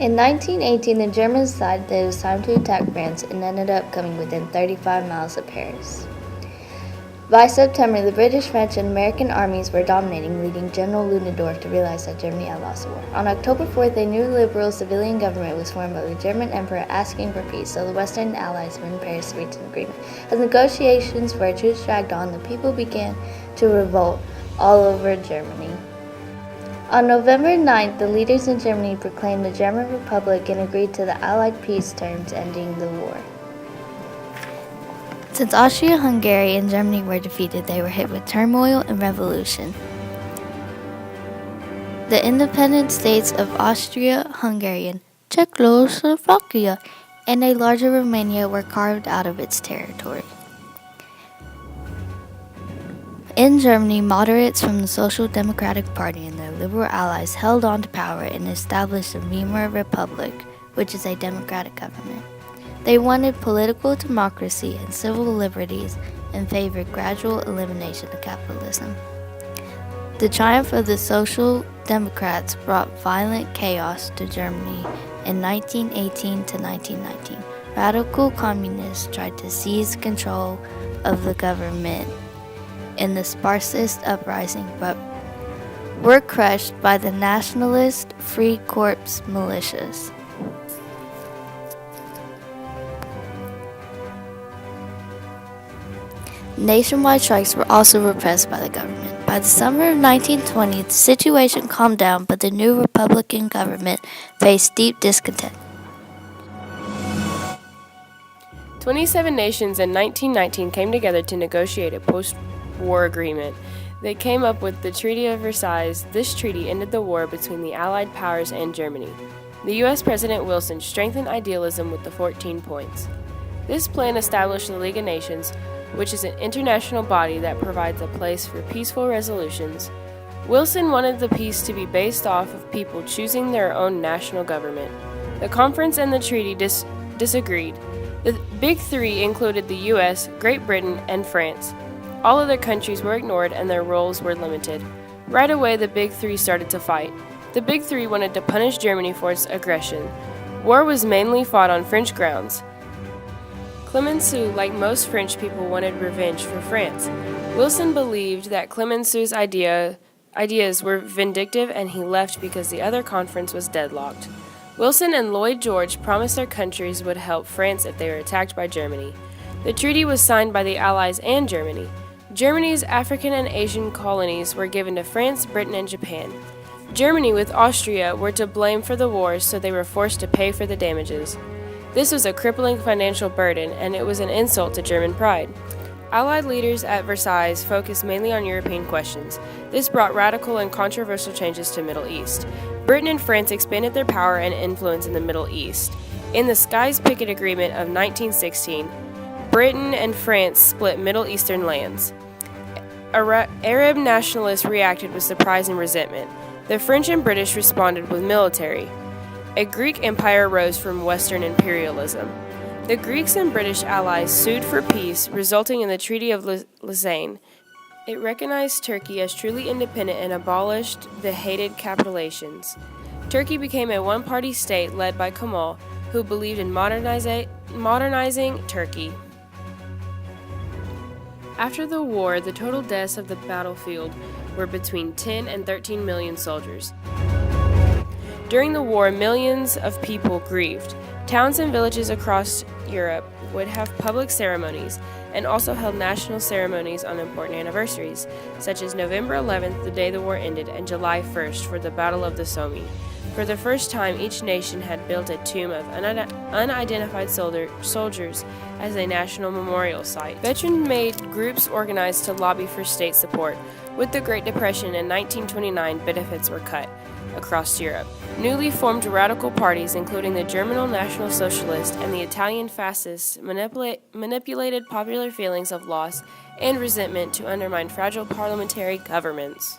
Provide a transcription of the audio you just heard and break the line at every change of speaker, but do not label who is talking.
In 1918, the Germans decided that it was time to attack France and ended up coming within 35 miles of Paris. By September, the British, French, and American armies were dominating, leading General Ludendorff to realize that Germany had lost the war. On October 4th, a new liberal civilian government was formed by the German emperor asking for peace, so the Western allies were in Paris to reach an agreement. As negotiations for a truce dragged on, the people began to revolt all over Germany. On November 9th, the leaders in Germany proclaimed the German Republic and agreed to the Allied peace terms ending the war. Since Austria-Hungary and Germany were defeated, they were hit with turmoil and revolution. The independent states of Austria-Hungary and Czechoslovakia and a larger Romania were carved out of its territory. In Germany, moderates from the Social Democratic Party and their liberal allies held on to power and established the Weimar Republic, which is a democratic government. They wanted political democracy and civil liberties and favored gradual elimination of capitalism. The triumph of the Social Democrats brought violent chaos to Germany in 1918 to 1919. Radical communists tried to seize control of the government in the Spartacist uprising, but were crushed by the nationalist Free Corps militias. Nationwide strikes were also repressed by the government. By the summer of 1920, the situation calmed down, but the new Republican government faced deep discontent.
27 nations in 1919 came together to negotiate a post-war agreement. They came up with the Treaty of Versailles. This treaty ended the war between the Allied powers and Germany. The U.S. President Wilson strengthened idealism with the 14 points. This plan established the League of Nations, which is an international body that provides a place for peaceful resolutions. Wilson wanted the peace to be based off of people choosing their own national government. The conference and the treaty disagreed. The Big Three included the U.S., Great Britain, and France. All other countries were ignored and their roles were limited. Right away, the Big Three started to fight. The Big Three wanted to punish Germany for its aggression. War was mainly fought on French grounds. Clemenceau, like most French people, wanted revenge for France. Wilson believed that Clemenceau's ideas were vindictive, and he left because the other conference was deadlocked. Wilson and Lloyd George promised their countries would help France if they were attacked by Germany. The treaty was signed by the Allies and Germany. Germany's African and Asian colonies were given to France, Britain, and Japan. Germany, with Austria, were to blame for the wars, so they were forced to pay for the damages. This was a crippling financial burden, and it was an insult to German pride. Allied leaders at Versailles focused mainly on European questions. This brought radical and controversial changes to the Middle East. Britain and France expanded their power and influence in the Middle East. In the Sykes-Picot Agreement of 1916, Britain and France split Middle Eastern lands. Arab nationalists reacted with surprise and resentment. The French and British responded with military. A Greek empire rose from Western imperialism. The Greeks and British allies sued for peace, resulting in the Treaty of Lausanne. It recognized Turkey as truly independent and abolished the hated capitulations. Turkey became a one-party state led by Kemal, who believed in modernizing Turkey. After the war, the total deaths of the battlefield were between 10 and 13 million soldiers. During the war, millions of people grieved. Towns and villages across Europe would have public ceremonies and also held national ceremonies on important anniversaries, such as November 11th, the day the war ended, and July 1st for the Battle of the Somme. For the first time, each nation had built a tomb of unidentified soldiers as a national memorial site. Veteran-made groups organized to lobby for state support. With the Great Depression in 1929, benefits were cut across Europe. Newly formed radical parties, including the German National Socialist and the Italian Fascists, manipulated popular feelings of loss and resentment to undermine fragile parliamentary governments.